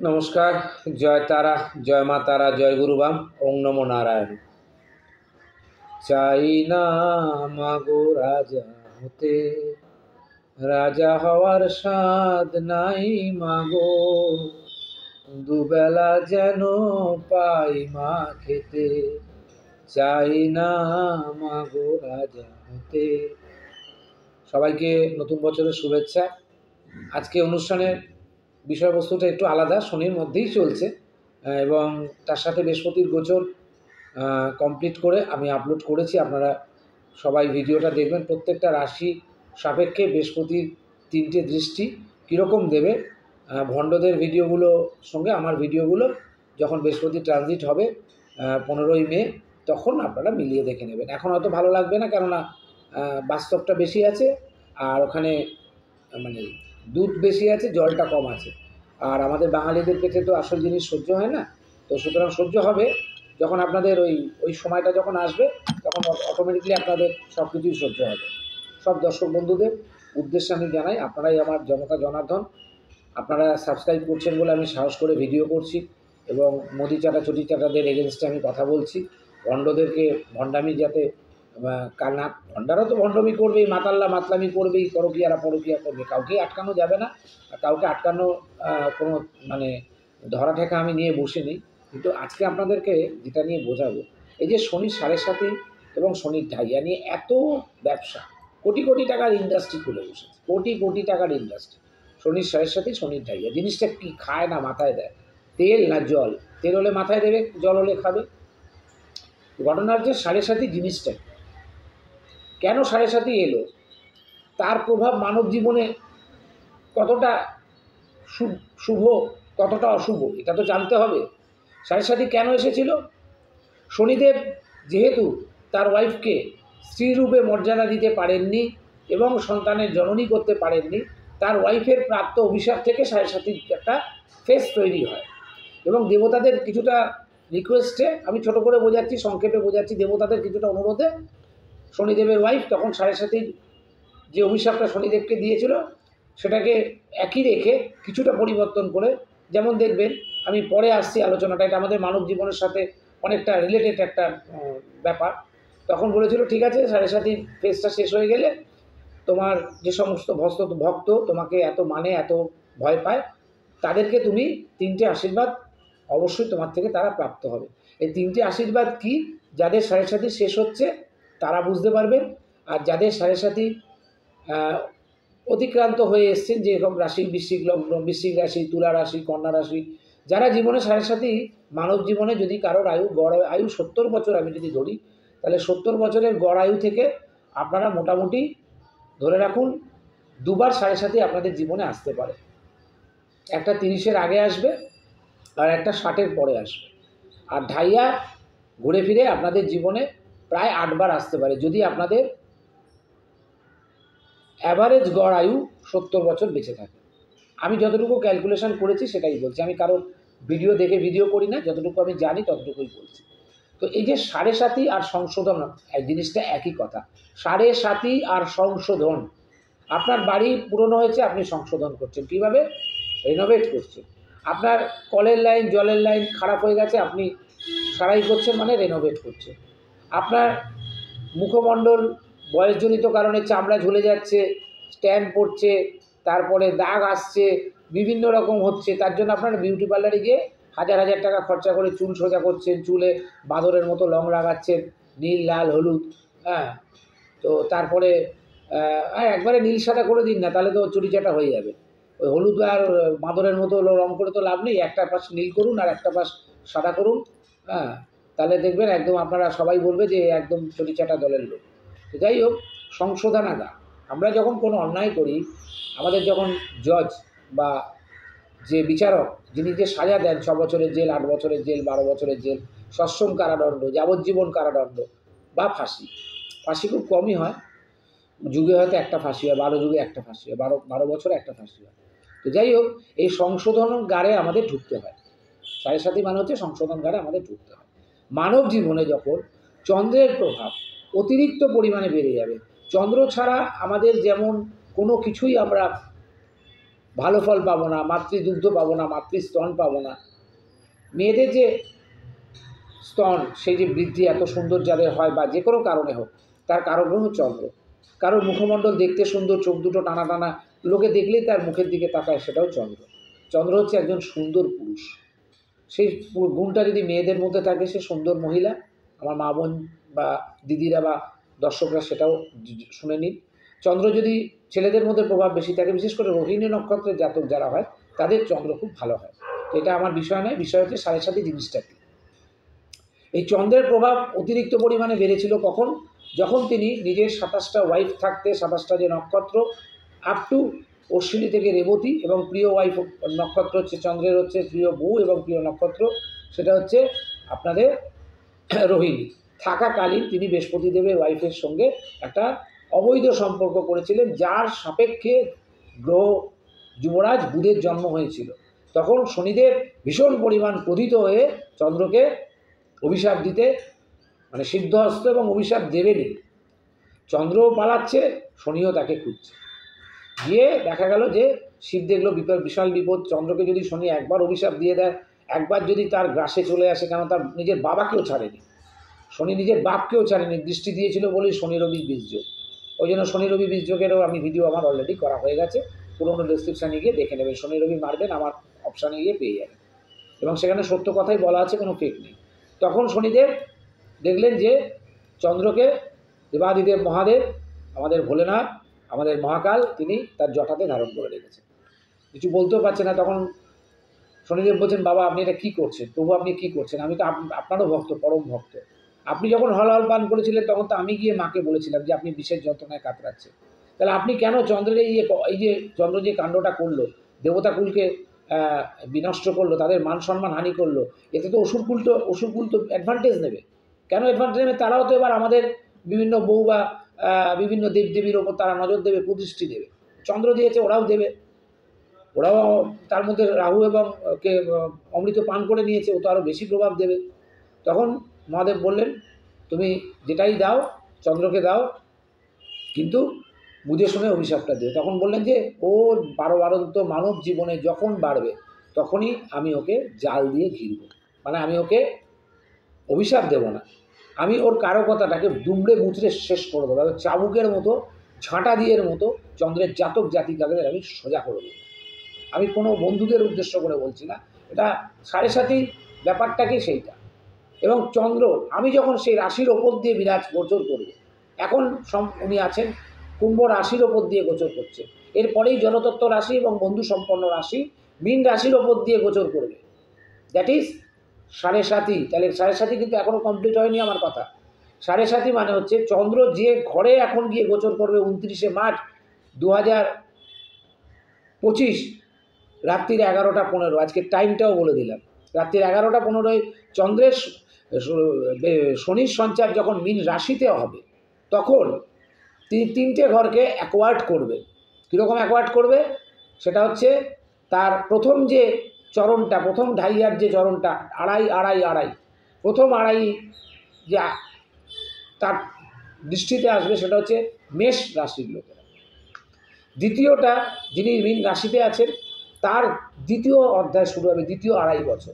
নমস্কার। জয় তারা, জয় মা তারা, জয় গুরুবাম। ওং নমো নারায়ণ। চাই না মাগো রাজা হতে, রাজা হওয়ার স্বাদ নাই মাগো, দুবেলা যেন পাই মা খেতে। চাই না মাগো রাজা হতে। সবাইকে নতুন বছরের শুভেচ্ছা। আজকে অনুষ্ঠানের বিষয়বস্তুটা একটু আলাদা, শনির মধ্যেই চলছে এবং তার সাথে বৃহস্পতির গোচর কমপ্লিট করে আমি আপলোড করেছি। আপনারা সবাই ভিডিওটা দেখবেন। প্রত্যেকটা রাশি সাপেক্ষে বৃহস্পতির 3টে দৃষ্টি কীরকম দেবে, ভণ্ডদের ভিডিওগুলো সঙ্গে আমার ভিডিওগুলো যখন বৃহস্পতি ট্রানজিট হবে 15ই মে, তখন আপনারা মিলিয়ে দেখে নেবেন। এখন হয়তো ভালো লাগবে না, কেননা বাস্তবটা বেশি আছে আর ওখানে মানে দুধ বেশি আছে, জলটা কম আছে। আর আমাদের বাঙালিদের পেটে তো আসল জিনিস সহ্য হয় না, তো সুতরাং সহ্য হবে যখন আপনাদের ওই সময়টা যখন আসবে, তখন অটোমেটিকলি আপনাদের সব কিছুই সহ্য হবে। সব দর্শক বন্ধুদের উদ্দেশ্যে আমি জানাই, আপনারাই আমার জনতা জনার্দন। আপনারা সাবস্ক্রাইব করছেন বলে আমি সাহস করে ভিডিও করছি এবং মোদি চাটা চটি চাটাদের এগেনস্টে আমি কথা বলছি। ভণ্ডদেরকে ভণ্ডামি যাতে কানা, ভণ্ডারা তো ভণ্ডামি করবেই, মাতাল্লা মাতলামি করবেই, পরকীয়ারা পরকীয়া করবে, কাউকেই আটকানো যাবে না। কাউকে আটকানো কোনো মানে ধরা ঠেকা আমি নিয়ে বসিনি। কিন্তু আজকে আপনাদেরকে যেটা নিয়ে বোঝাবো, এই যে শনির 7.5 এবং শনির ঢাইয়া নিয়ে এত ব্যবসা, কোটি কোটি টাকার ইন্ডাস্ট্রি খুলে বসেছে, কোটি কোটি টাকার ইন্ডাস্ট্রি। শনির 7.5, শনির ঢাইয়া। জিনিসটা কি খায় না মাথায় দেয়? তেল না জল? তেল হলে মাথায় দেবে, জল হলে খাবে। ঘটনা হচ্ছে 7.5 জিনিসটা কেন 7.5 এলো, তার প্রভাব মানব জীবনে কতটা শুভ, কতটা অশুভ, এটা তো জানতে হবে। 7.5 কেন এসেছিল? শনিদেব যেহেতু তার ওয়াইফকে স্ত্রীরূপে মর্যাদা দিতে পারেননি এবং সন্তানের জননী করতে পারেননি, তার ওয়াইফের প্রাপ্ত অভিশাপ থেকে 7.5 একটা ফেস তৈরি হয়। এবং দেবতাদের কিছুটা রিকোয়েস্টে, আমি ছোট করে বোঝাচ্ছি, সংক্ষেপে বোঝাচ্ছি, দেবতাদের কিছুটা অনুরোধে শনিদেবের ওয়াইফ তখন 7.5 যে অভিশাপটা শনিদেবকে দিয়েছিল সেটাকে একই রেখে কিছুটা পরিবর্তন করে, যেমন দেখবেন আমি পরে আসছি আলোচনাটা, এটা আমাদের মানব জীবনের সাথে অনেকটা রিলেটেড একটা ব্যাপার। তখন বলেছিল ঠিক আছে 7.5 ফেজটা শেষ হয়ে গেলে তোমার যে সমস্ত ভক্ত তোমাকে এত মানে, এত ভয় পায়, তাদেরকে তুমি 3টে আশীর্বাদ অবশ্যই তোমার থেকে তারা প্রাপ্ত হবে। এই 3টে আশীর্বাদ কি? যাদের 7.5 শেষ হচ্ছে তারা বুঝতে পারবেন, আর যাদের 7.5 অতিক্রান্ত হয়ে এসছেন, যেরকম রাশি বৃশ্চিক লগ্ন, বৃশ্চিক রাশি, তুলা রাশি, কন্যা রাশি, যারা জীবনে 7.5 মানব জীবনে যদি কারোর আয়ু, গড় আয়ু 70 বছর আমি যদি ধরি, তাহলে 70 বছরের গড় আয়ু থেকে আপনারা মোটামুটি ধরে রাখুন দুবার 7.5 আপনাদের জীবনে আসতে পারে। একটা 30-এর আগে আসবে আর একটা 60-এর পরে আসবে। আর ঢাইয়া ঘুরে ফিরে আপনাদের জীবনে প্রায় 8 বার আসতে পারে, যদি আপনাদের অ্যাভারেজ গড় আয়ু 70 বছর বেঁচে থাকে। আমি যতটুকু ক্যালকুলেশন করেছি সেটাই বলছি, আমি কারোর ভিডিও দেখে ভিডিও করি না, যতটুকু আমি জানি ততটুকুই বলছি। তো এই যে 7.5 আর সংশোধন, এই জিনিসটা একই কথা। 7.5 আর সংশোধন, আপনার বাড়ি পুরনো হয়েছে, আপনি সংশোধন করছেন। কীভাবে? রেনোভেট করছেন। আপনার কলের লাইন, জলের লাইন খারাপ হয়ে গেছে, আপনি সারাই করছেন, মানে রেনোভেট করছেন। আপনার মুখমণ্ডল বয়সজনিত কারণে চামড়া ঝুলে যাচ্ছে, স্ট্যান্ড পড়ছে, তারপরে দাগ আসছে, বিভিন্ন রকম হচ্ছে, তার জন্য আপনার বিউটি পার্লারে গিয়ে হাজার হাজার টাকা খরচা করে চুল সোজা করছেন, চুলে বাঁদরের মতো লং লাগাচ্ছেন, নীল, লাল, হলুদ। হ্যাঁ, তো তারপরে একবারে নীল সাদা করে দিন না, তাহলে তো চুরিচাটা হয়ে যাবে। ওই হলুদ আর বাঁদরের মতো রং করে তো লাভ নেই, একটা পাশ নীল করুন আর একটা পাশ সাদা করুন। হ্যাঁ, তাহলে দেখবেন একদম আপনারা সবাই বলবে যে একদম চটিচাটা দলের লোক। তো যাই হোক, সংশোধনাগা, আমরা যখন কোনো অন্যায় করি, আমাদের যখন জজ বা যে বিচারক, যিনি যে সাজা দেন 6 বছরের জেল, 8 বছরের জেল, 12 বছরের জেল, সশ্রম কারাদণ্ড, যাবজ্জীবন কারাদণ্ড বা ফাঁসি। ফাঁসি খুব কমই হয়, যুগে হয়তো একটা ফাঁসি হয়, 12 যুগে একটা ফাঁসি হয়, 12 বছরে একটা ফাঁসি হয়। তো যাই হোক, এই সংশোধনাগারে আমাদের ঢুকতে হয়। 7.5 মানে হচ্ছে সংশোধনাগারে আমাদের ঢুকতে হয়। মানব জীবনে যখন চন্দ্রের প্রভাব অতিরিক্ত পরিমাণে বেড়ে যাবে, চন্দ্র ছাড়া আমাদের যেমন কোনো কিছুই আমরা ভালো ফল পাবো না, মাতৃদুগ্ধ পাবো না, মাতৃস্তন পাবো না। মেয়েদের যে স্তন, সেই যে বৃদ্ধি এত সুন্দর যাদের হয় বা যে কোনো কারণে হোক, তার কারগ্রহ চন্দ্র। কারোর মুখমণ্ডল দেখতে সুন্দর, চোখ দুটো টানা টানা, লোকে দেখলেই তার মুখের দিকে তাকায়, সেটাও চন্দ্র। চন্দ্র হচ্ছে একজন সুন্দর পুরুষ। সেই গুণটা যদি মেয়েদের মধ্যে থাকে, সে সুন্দর মহিলা। আমার মা বোন বা দিদিরা বা দর্শকরা সেটাও শুনে নিন। চন্দ্র যদি ছেলেদের মধ্যে প্রভাব বেশি থাকে, বিশেষ করে রোহিণী নক্ষত্রের জাতক যারা হয়, তাদের চন্দ্র খুব ভালো হয়। এটা আমার বিষয় নয়, বিষয় হচ্ছে সাড়ে সাথে জিনিসটা কি। এই চন্দ্রের প্রভাব অতিরিক্ত পরিমাণে বেড়েছিল কখন? যখন তিনি নিজের 27টা ওয়াইফ থাকতে, 27টা যে নক্ষত্র আপ টু অশ্বিনী থেকে রেবতী, এবং প্রিয় ওয়াইফ নক্ষত্র হচ্ছে চন্দ্রের হচ্ছে প্রিয় বউ এবং প্রিয় নক্ষত্র সেটা হচ্ছে আপনাদের রোহিণী, থাকাকালীন তিনি বৃহস্পতি দেবের ওয়াইফের সঙ্গে একটা অবৈধ সম্পর্ক করেছিলেন, যার সাপেক্ষে গ্রহ যুবরাজ বুধের জন্ম হয়েছিল। তখন শনিদেব ভীষণ পরিমাণ ক্রোধিত হয়ে চন্দ্রকে অভিশাপ দিতে, মানে সিদ্ধহস্ত এবং অভিশাপ দেবেনি। চন্দ্রও পালাচ্ছে, শনিও তাকে খুঁজছে। গিয়ে দেখা গেল যে শিব দেখলো বিশাল বিপদ। চন্দ্রকে যদি শনি একবার অভিশাপ দিয়ে দেয়, একবার যদি তার গ্রাসে চলে আসে, কেন তার নিজের বাবাকেও ছাড়েনি, শনি নিজের বাপকেও ছাড়েনি, দৃষ্টি দিয়েছিল বলেই শনি রবি বীজযোগ। ওই জন্য শনি রবি বীজযোগেরও আমি ভিডিও আমার অলরেডি করা হয়ে গেছে, পুরোনো ডেসক্রিপশানে গিয়ে দেখে নেবেন। শনি রবি মারবেন, আমার অপশানে গিয়ে পেয়ে যাবেন, এবং সেখানে সত্য কথাই বলা আছে, কোনো ফেক নেই। তখন শনিদেব দেখলেন যে চন্দ্রকে দেবাদিদেব মহাদেব, আমাদের ভোলেনাথ, আমাদের মহাকাল, তিনি তার জটাতে ধারণ করে রেখেছেন, কিছু বলতেও পারছে না। তখন শনিদেব বলছেন, বাবা আপনি এটা কী করছেন, প্রভু আপনি কী করছেন, আমি তো আপনারও ভক্ত, পরম ভক্ত। আপনি যখন হল হল পান করেছিলেন, তখন তো আমি গিয়ে মাকে বলেছিলাম যে আপনি বিষের যন্ত্রণায় কাতরাচ্ছেন, তাহলে আপনি কেন চন্দ্রের এই যে চন্দ্র যে কাণ্ডটা করলো, দেবতাকুলকে বিনষ্ট করলো, তাদের মান সম্মান হানি করলো, এতে তো অসুরকুল তো অ্যাডভান্টেজ নেবে। কেন অ্যাডভান্টেজ নেবে? তারাও তো এবার আমাদের বিভিন্ন বউ বা বিভিন্ন দেবদেবীর ওপর তারা নজর দেবে, কুদৃষ্টি দেবে। চন্দ্র দিয়েছে, ওরাও দেবে, ওরাও তার মধ্যে রাহু এবং কে অমৃত পান করে নিয়েছে, ও তো আরও বেশি প্রভাব দেবে। তখন মহাদেব বললেন, তুমি যেটাই দাও চন্দ্রকে দাও, কিন্তু বুঝে শুনে অভিশাপটা দিও। তখন বললেন যে ও বারন্ত মানব জীবনে যখন বাড়বে, তখনই আমি ওকে জাল দিয়ে ঘিরব, মানে আমি ওকে অভিশাপ দেব না, আমি ওর কারকতাটাকে দুমড়ে মুচড়ে শেষ করে দেবো, চাবুকের মতো, ঝাঁটা দিয়ের মতো চন্দ্রের জাতক জাতিকাদের আমি সোজা করে দেবো। আমি কোনো বন্ধুদের উদ্দেশ্য করে বলছি না, এটা সাড়ে সাথী ব্যাপারটাকে সেইটা। এবং চন্দ্র আমি যখন সেই রাশির ওপর দিয়ে বিরাজ গোচর করবে, এখন উনি আছেন কুম্ভ রাশির ওপর দিয়ে গোচর করছে, এরপরেই জলতত্ত্ব রাশি এবং বন্ধু সম্পন্ন রাশি মীন রাশির ওপর দিয়ে গোচর করবে, দ্যাট ইজ সাড়ে সাথী। তাহলে সাড়ে সাথী কিন্তু এখনও কমপ্লিট হয়নি আমার কথা। সাড়ে সাথী মানে হচ্ছে চন্দ্র যে ঘরে এখন গিয়ে গোচর করবে 29শে মার্চ 2025 রাত্রির 11টা 15, আজকে টাইমটাও বলে দিলাম, রাত্রির 11টা 15 চন্দ্রের শনির সঞ্চার যখন মীন রাশিতে হবে, তখন তিনি 3টে ঘরকে অ্যাকোয়ার্ড করবে। কীরকম অ্যাকোয়ার্ড করবে? সেটা হচ্ছে তার প্রথম যে চরণটা, প্রথম ঢাইয়ার যে চরণটা, আড়াই প্রথম আড়াই যে তার দৃষ্টিতে আসবে, সেটা হচ্ছে মেষ রাশির লোকেরা। দ্বিতীয়টা, যিনি মীন রাশিতে আছেন, তার দ্বিতীয় অধ্যায় শুরু হবে দ্বিতীয় 2.5 বছর,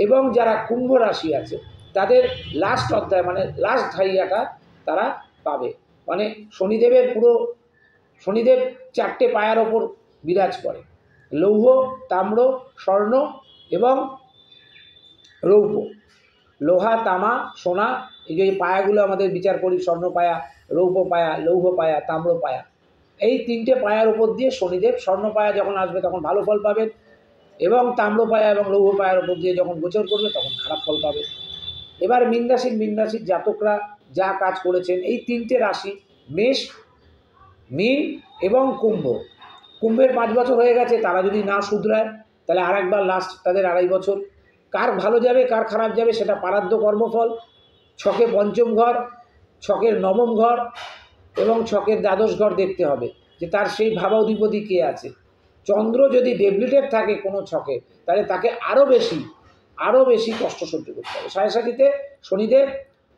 এবং যারা কুম্ভ রাশি আছে তাদের লাস্ট অধ্যায়, মানে লাস্ট ঢাইয়াটা তারা পাবে। মানে শনিদেবের শনিদেব 4টে পায়ার ওপর বিরাজ করে, লৌহ, তাম্র, স্বর্ণ এবং রৌপ্য। লোহা, তামা, সোনা, এই যে পায়াগুলো আমাদের বিচার করি, স্বর্ণ পায়া, রৌপ্য পায়া, লৌহ পায়া, তাম্র পায়া, এই 3টে পায়ার উপর দিয়ে শনিদেব, স্বর্ণ পায়া যখন আসবে তখন ভালো ফল পাবেন, এবং তাম্র পায়া এবং লৌহ পায়ার উপর দিয়ে যখন গোচর করবে তখন খারাপ ফল পাবে। এবার মীন রাশির জাতকরা যা কাজ করেছেন, এই 3টে রাশি মেষ, মীন এবং কুম্ভ, কুম্ভের 5 বছর হয়ে গেছে, তারা যদি না শুধরায় তাহলে আরেকবার লাস্ট তাদের 2.5 বছর। কার ভালো যাবে কার খারাপ যাবে সেটা পারাদ্য কর্মফল, ছকে পঞ্চম ঘর, ছকের নবম ঘর এবং ছকের দ্বাদশ ঘর দেখতে হবে যে তার সেই ভাবাধিপতি কে আছে। চন্দ্র যদি ডেবিলিটেড থাকে কোনো ছকে, তাহলে তাকে আরও বেশি কষ্ট সহ্য করতে হবে। সাড়ে সাথীতে শনিদেব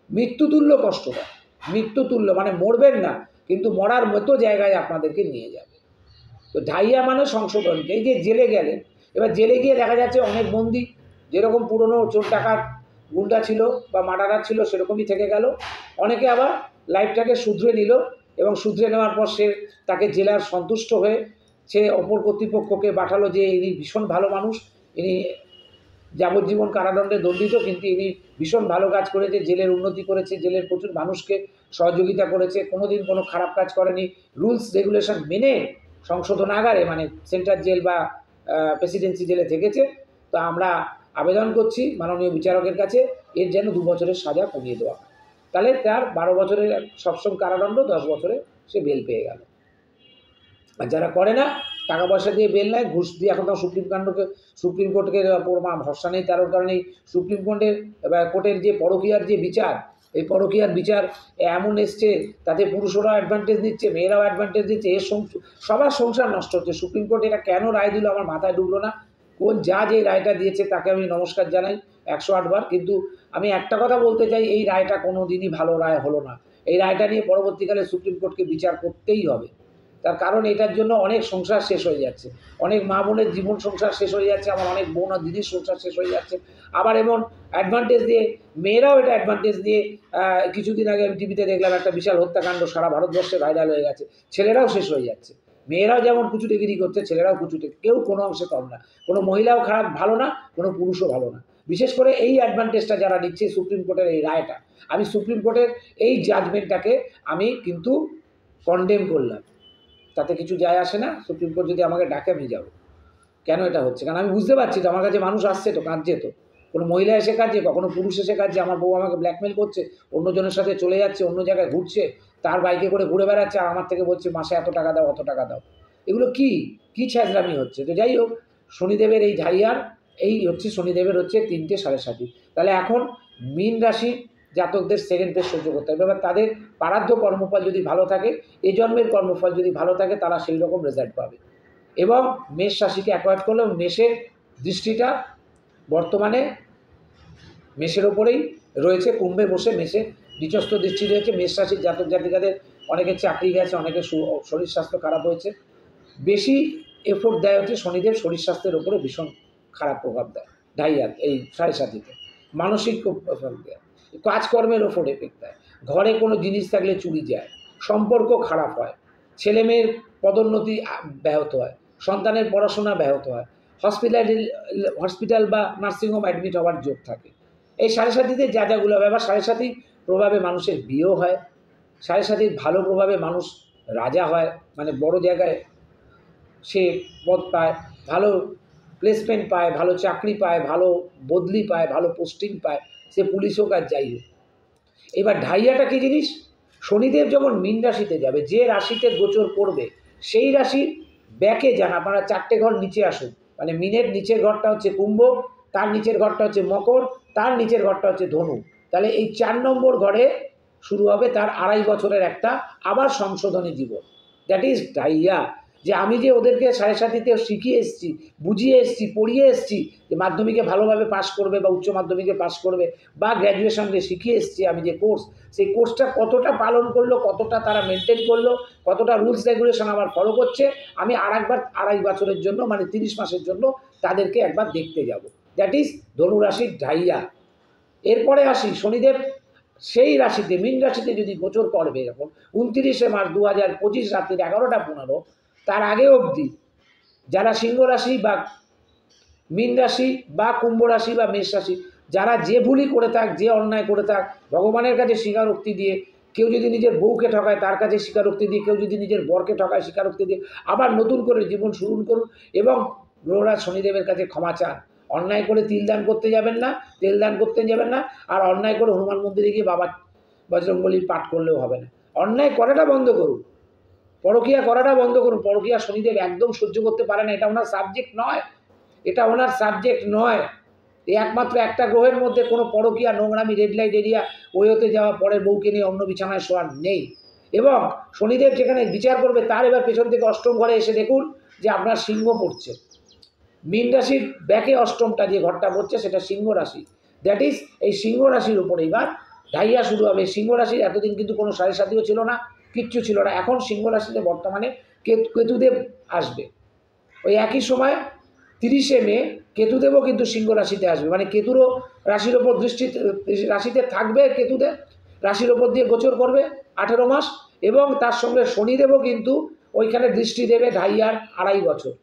মৃত্যুতুল্য কষ্ট দেয়, মৃত্যুতুল্য মানে মরবেন না, কিন্তু মরার মতো জায়গায় আপনাদেরকে নিয়ে যাবে। তো ঢাইয়া মানে সংশোধনকে। এই যে জেলে গেলেন, এবার জেলে গিয়ে দেখা যাচ্ছে অনেক বন্দি যেরকম পুরনো চোর টাকার গুন্ডা ছিল বা মার্ডারার ছিল সেরকমই থেকে গেল। অনেকে আবার লাইফটাকে শুধরে নিল এবং শুধরে নেওয়ার পর তাকে জেলার সন্তুষ্ট হয়ে সে অপর কর্তৃপক্ষকে পাঠালো যে ইনি ভীষণ ভালো মানুষ, ইনি যাবজ্জীবন কারাদণ্ডে দণ্ডিত, কিন্তু ইনি ভীষণ ভালো কাজ করেছে, জেলের উন্নতি করেছে, জেলের প্রচুর মানুষকে সহযোগিতা করেছে, কোনোদিন কোনো খারাপ কাজ করেনি, রুলস রেগুলেশন মেনে সংশোধনাগারে মানে সেন্ট্রাল জেল বা প্রেসিডেন্সি জেলে থেকেছে। তো আমরা আবেদন করছি মাননীয় বিচারকের কাছে এর যেন 2 বছরের সাজা কমিয়ে দেওয়া হয়। তাহলে তার 12 বছরের সবসময় কারাদণ্ড, 10 বছরে সে বেল পেয়ে গেল। আর যারা করে না, টাকা পয়সা দিয়ে বেল নেয়, ঘুষ দিয়ে, এখন তো সুপ্রিম কোর্টকে ওপর ভরসা নেই, তার কারণেই সুপ্রিম কোর্টের যে পরকীয়ার যে বিচার, এই পরকীয়ার বিচার এমন এসছে তাতে পুরুষরাও অ্যাডভান্টেজ নিচ্ছে, মেয়েরাও অ্যাডভান্টেজ দিচ্ছে, সবার সংসার নষ্ট হচ্ছে। সুপ্রিম কোর্ট এটা কেন রায় দিল আমার মাথায় ঢুকলো না। কোন জাজ এই রায়টা দিয়েছে তাকে আমি নমস্কার জানাই 108 বার। কিন্তু আমি একটা কথা বলতে চাই, এই রায়টা কোনো দিনই ভালো রায় হলো না। এই রায়টা নিয়ে পরবর্তীকালে সুপ্রিম কোর্টকে বিচার করতেই হবে। তার কারণ এটার জন্য অনেক সংসার শেষ হয়ে যাচ্ছে, অনেক মা বোনের জীবন সংসার শেষ হয়ে যাচ্ছে, আমার অনেক বোন আর দিদির সংসার শেষ হয়ে যাচ্ছে। আবার এমন অ্যাডভান্টেজ দিয়ে মেয়েরাও এটা অ্যাডভান্টেজ দিয়ে, কিছুদিন আগে আমি টিভিতে দেখলাম একটা বিশাল হত্যাকাণ্ড সারা ভারতবর্ষে ভাইরাল হয়ে গেছে, ছেলেরাও শেষ হয়ে যাচ্ছে। মেয়েরাও যেমন কুচুটেগিরি করছে, ছেলেরাও কেউ কোনো অংশে কম না, কোনো মহিলাও খারাপ ভালো না, কোনো পুরুষও ভালো না। বিশেষ করে এই অ্যাডভান্টেজটা যারা নিচ্ছে সুপ্রিম কোর্টের এই রায়টা, আমি সুপ্রিম কোর্টের এই জাজমেন্টটাকে আমি কিন্তু কন্ডেম করলাম। তাতে কিছু যায় আসে না, সুপ্রিম কোর্ট যদি আমাকে ডাকে আমি যাবো। কেন এটা হচ্ছে? কারণ আমি বুঝতে পারছি তো আমার কাছে মানুষ আসছে, তো কাঁদছে, তো কোনো মহিলা এসে কাঁদছে, কখনো পুরুষ এসে কাঁদছে, আমার বউ আমাকে ব্ল্যাকমেল করছে, অন্যজনের সাথে চলে যাচ্ছে, অন্য জায়গায় ঘুরছে, তার বাইকে করে ঘুরে বেড়াচ্ছে, আর আমার থেকে বলছে মাসে এত টাকা দাও, অত টাকা দাও। এগুলো কী ছ্যাঁচড়ামি হচ্ছে? তো যাই হোক, শনিদেবের এই ঢাইয়ার এই হচ্ছে, শনিদেবের হচ্ছে 3টে 7.5। তাহলে এখন মীন রাশি জাতকদের সেকেন্ড ফেজ সহ্য করতে হবে। এবার তাদের পারাধ্য কর্মফল যদি ভালো থাকে, এই জন্মের কর্মফল যদি ভালো থাকে, তারা সেই রকম রেজাল্ট পাবে। এবং মেষ রাশিকে অ্যাকোয়ার্ড করলেও মেষের দৃষ্টিটা বর্তমানে মেষের ওপরেই রয়েছে, কুম্ভে বসে মেষের নিচস্থ দৃষ্টি রয়েছে। মেষ রাশির জাতক জাতিকাদের অনেকের চাকরি গেছে, অনেকের শরীর স্বাস্থ্য খারাপ হয়েছে। বেশি এফোর্ট দেয় হচ্ছে শনিদেব, শরীর স্বাস্থ্যের ওপরে ভীষণ খারাপ প্রভাব দেয় ঢাইয়ার এই 7.5-তে। মানসিক প্রভাব দেয়, কাজকর্মের ওপর এফেক্ট দেয়, ঘরে কোনো জিনিস থাকলে চুরি যায়, সম্পর্ক খারাপ হয়, ছেলেমেয়ের পদোন্নতি ব্যাহত হয়, সন্তানের পড়াশোনা ব্যাহত হয়, হসপিটাল বা নার্সিংহোম অ্যাডমিট হওয়ার যোগ থাকে। এই 7.5-তে যা যাগুলো হবে। আবার 7.5 প্রভাবে মানুষের বিয়েও হয়, 7.5 ভালো প্রভাবে মানুষ রাজা হয়, মানে বড় জায়গায় সে পদ পায়, ভালো প্লেসমেন্ট পায়, ভালো চাকরি পায়, ভালো বদলি পায়, ভালো পোস্টিং পায়, সে পুলিশ হোক আর যাই হোক। এবার ঢাইয়াটা কী জিনিস? শনিদেব যখন মীন রাশিতে যাবে, যে রাশিতে গোচর করবে সেই রাশির ব্যাকে যান, আপনারা 4টে ঘর নিচে আসুন, মানে মীনের নিচের ঘরটা হচ্ছে কুম্ভ, তার নিচের ঘরটা হচ্ছে মকর, তার নিচের ঘরটা হচ্ছে ধনু। তাহলে এই 4 নম্বর ঘরে শুরু হবে তার 2.5 বছরের একটা আবার সংশোধনী জীবন, দ্যাট ইজ ঢাইয়া। যে আমি যে ওদেরকে 7.5-তে শিখিয়ে এসেছি, বুঝিয়ে এসেছি, পড়িয়ে এসেছি যে মাধ্যমিকে ভালোভাবে পাস করবে বা উচ্চ মাধ্যমিকে পাস করবে বা গ্র্যাজুয়েশনকে শিখিয়ে এসেছি আমি যে কোর্স, সেই কোর্সটা কতটা পালন করলো, কতটা তারা মেনটেন করলো, কতটা রুলস রেগুলেশন আবার ফলো করছে, আমি আরেকবার 2.5 বছরের জন্য মানে 30 মাসের জন্য তাদেরকে একবার দেখতে যাব। দ্যাট ইজ ধনুরাশির ঢাইয়া। এরপরে আসি শনিদেব সেই রাশিতে মীন রাশিতে যদি গোচর করবে যখন 29শে মার্চ 2025 রাত্রি 11টা 15, তার আগে অবধি যারা সিংহ রাশি বা মীন রাশি বা কুম্ভ রাশি বা মেষ রাশি, যারা যে ভুলই করে থাক, যে অন্যায় করে থাক, ভগবানের কাছে স্বীকারোক্তি দিয়ে, কেউ যদি নিজের বউকে ঠকায় তার কাছে স্বীকারোক্তি দিয়ে, কেউ যদি নিজের বরকে ঠকায় স্বীকারোক্তি দিয়ে আবার নতুন করে জীবন শুরু করুন এবং গ্রহরাজ শনিদেবের কাছে ক্ষমা চান। অন্যায় করে তিল দান করতে যাবেন না, তেল দান করতে যাবেন না, আর অন্যায় করে হনুমান মন্দিরে গিয়ে বাবা বজরংবলীর পাঠ করলেও হবে না। অন্যায় করাটা বন্ধ করুন, পরকীয়া করাটা বন্ধ করুন। পরকীয়া শনিদেব একদম সহ্য করতে পারে না, এটা ওনার সাবজেক্ট নয়, এটা ওনার সাবজেক্ট নয়। এই একমাত্র একটা গ্রহের মধ্যে কোনো পরকীয়া, নোংরামি, রেড লাইট এরিয়া, ওই হতে যাওয়া, পরের বউকে নিয়ে অন্য বিছানায় শোয়ার নেই। এবং শনিদেব যেখানে বিচার করবে তার এবার পেছন থেকে অষ্টম ঘরে এসে দেখুন যে আপনার সিংহ পড়ছে, মীন রাশির ব্যাকে অষ্টমটা যে ঘরটা পড়ছে সেটা সিংহ রাশি। দ্যাট ইজ এই সিংহ রাশির উপরে এবার ঢাইয়া শুরু হবে। সিংহ রাশির এতদিন কিন্তু কোনো 7.5ও ছিল না, কিচ্ছু ছিল না। এখন সিংহ রাশিতে বর্তমানে কেতুদেব আসবে। ওই একই সময় 30শে মে কেতুদেবও কিন্তু সিংহ রাশিতে আসবে, মানে কেতুরও রাশির ওপর দৃষ্টি, রাশিতে থাকবে কেতুদেব, রাশির ওপর দিয়ে গোচর করবে 18 মাস, এবং তার সঙ্গে শনিদেবও কিন্তু ওইখানে দৃষ্টি দেবে ঢাইয়ার 2.5 বছর।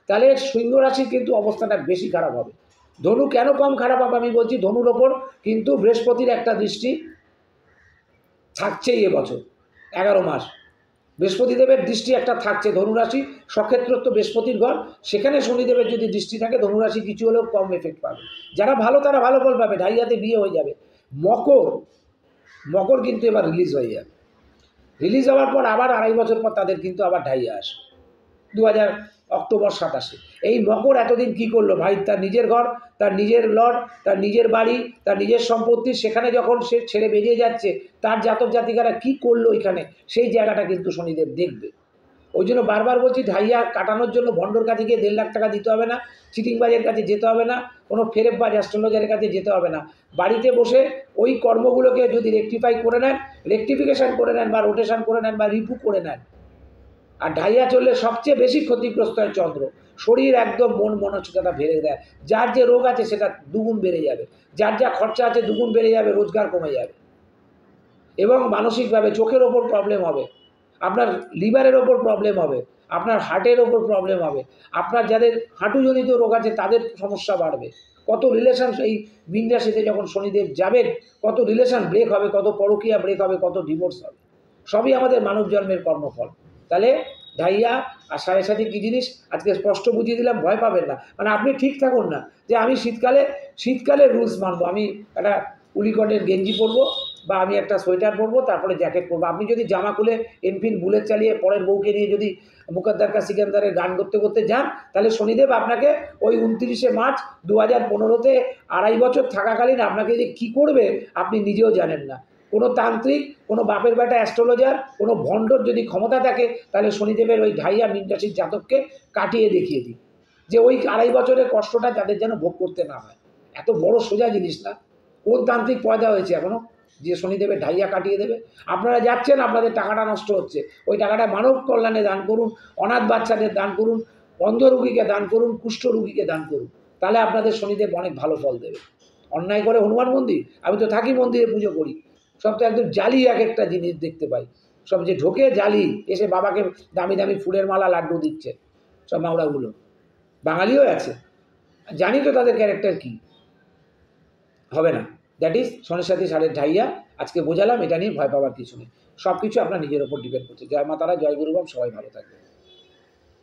তাহলে সিংহ রাশির কিন্তু অবস্থাটা বেশি খারাপ হবে। ধনু কেন কম খারাপ হবে আমি বলছি, ধনুর ওপর কিন্তু বৃহস্পতির একটা দৃষ্টি থাকছেই এবছর 11 মাস। বৃহস্পতিদেবের দৃষ্টি একটা থাকছে, ধনুরাশি সক্ষেত্রত্ব বৃহস্পতির ঘর, সেখানে শনিদেবের যদি দৃষ্টি থাকে ধনুরাশি কিছু হলেও কম এফেক্ট পাবে। যারা ভালো তারা ভালো ফল পাবে, ঢাইয়াতে বিয়ে হয়ে যাবে। মকর, মকর কিন্তু এবার রিলিজ হয়ে যাবে। রিলিজ হওয়ার পর আবার 2.5 বছর পর তাদের কিন্তু আবার ঢাইয়া আসবে 2000 অক্টোবর 27। এই মকর এতদিন কি করলো ভাই, তার নিজের ঘর, তার নিজের লর্ড, তার নিজের বাড়ি, তার নিজের সম্পত্তি, সেখানে যখন সে ছেড়ে বেরিয়ে যাচ্ছে, তার জাতক জাতিকারা কি করলো এখানে, সেই জায়গাটা কিন্তু শনিদেব দেখবে। ওই জন্য বারবার বলছি, ঢাইয়া কাটানোর জন্য ভণ্ডর কাছে গিয়ে 1.5 লাখ টাকা দিতে হবে না, চিটিংবাজের কাছে যেতে হবে না, কোনো ফেরেববাজ অ্যাস্ট্রোলজারের কাছে যেতে হবে না। বাড়িতে বসে ওই কর্মগুলোকে যদি রেকটিফাই করে নেন, রেকটিফিকেশান করে নেন, বা রোটেশন করে নেন, বা রিপু করে নেন। আর ঢাইয়া চললে সবচেয়ে বেশি ক্ষতিগ্রস্ত হয় চন্দ্র, শরীর একদম মন মনস্কতা ভেঙে দেয়, যার যে রোগ আছে সেটা দুগুণ বেড়ে যাবে, যার যা খরচা আছে দুগুণ বেড়ে যাবে, রোজগার কমে যাবে, এবং মানসিকভাবে চোখের ওপর প্রবলেম হবে, আপনার লিভারের ওপর প্রবলেম হবে, আপনার হার্টের ওপর প্রবলেম হবে, আপনার যাদের হাঁটুজনিত রোগ আছে তাদের সমস্যা বাড়বে। কত রিলেশন এই মীন রাশিতে যখন শনিদেব যাবেন, কত রিলেশন ব্রেক হবে, কত পরকীয়া ব্রেক হবে, কত ডিভোর্স হবে, সবই আমাদের মানব জন্মের কর্মফল। তাহলে ঢাইয়া আর 7.5 কী জিনিস আজকে স্পষ্ট বুঝিয়ে দিলাম, ভয় পাবেন না। মানে আপনি ঠিক থাকুন না যে আমি শীতকালে রুলস মানবো, আমি একটা উলিকটের গেঞ্জি পরবো, বা আমি একটা সোয়েটার পরবো, তারপরে জ্যাকেট পরবো। আপনি যদি জামা খুলে এনফিল্ড বুলেট চালিয়ে পরের বউকে নিয়ে যদি মুকদ্দার কা সিকান্দারের গান করতে করতে যান, তাহলে শনিদেব আপনাকে ওই 29শে মার্চ 2015-তে 2.5 বছর থাকাকালীন আপনাকে যে কী করবে আপনি নিজেও জানেন না। কোনো তান্ত্রিক, কোনো বাপের বেটা অ্যাস্ট্রোলজার, কোনো ভণ্ডর যদি ক্ষমতা থাকে, তাহলে শনিদেবের ওই ঢাইয়া মীন রাশির জাতককে কাটিয়ে দেখিয়ে দিই, যে ওই 2.5 বছরের কষ্টটা যাদের যেন ভোগ করতে না হয়। এত বড় সোজা জিনিস না। কোন তান্ত্রিক পয়দা হয়েছে এখনও যে শনিদেবের ঢাইয়া কাটিয়ে দেবে? আপনারা যাচ্ছেন, আপনাদের টাকাটা নষ্ট হচ্ছে, ওই টাকাটা মানব কল্যাণে দান করুন, অনাথ বাচ্চাদের দান করুন, অন্ধ রুগীকে দান করুন, কুষ্ঠ রুগীকে দান করুন, তাহলে আপনাদের শনিদেব অনেক ভালো ফল দেবে। অন্যায় করে হনুমান মন্দির, আমি তো থাকি মন্দিরে পুজো করি, সব তো একদম জালি এক একটা জিনিস দেখতে পাই, সব যে ঢোকে জালি, এসে বাবাকে দামি দামি ফুলের মালা লাড্ডু দিচ্ছে সব মাওড়াগুলো, বাঙালিও আছে, জানি তো তাদের ক্যারেক্টার কী। হবে না। দ্যাট ইজ শনির সাথে সাড়ে ঢাইয়া। আজকে বোঝালাম, এটা নিয়ে ভয় পাওয়ার কিছু নেই, সব কিছু আপনার নিজের ওপর ডিপেন্ড করছে। জয় মা তারা, জয় গুরুবাম, সবাই ভালো থাকবে।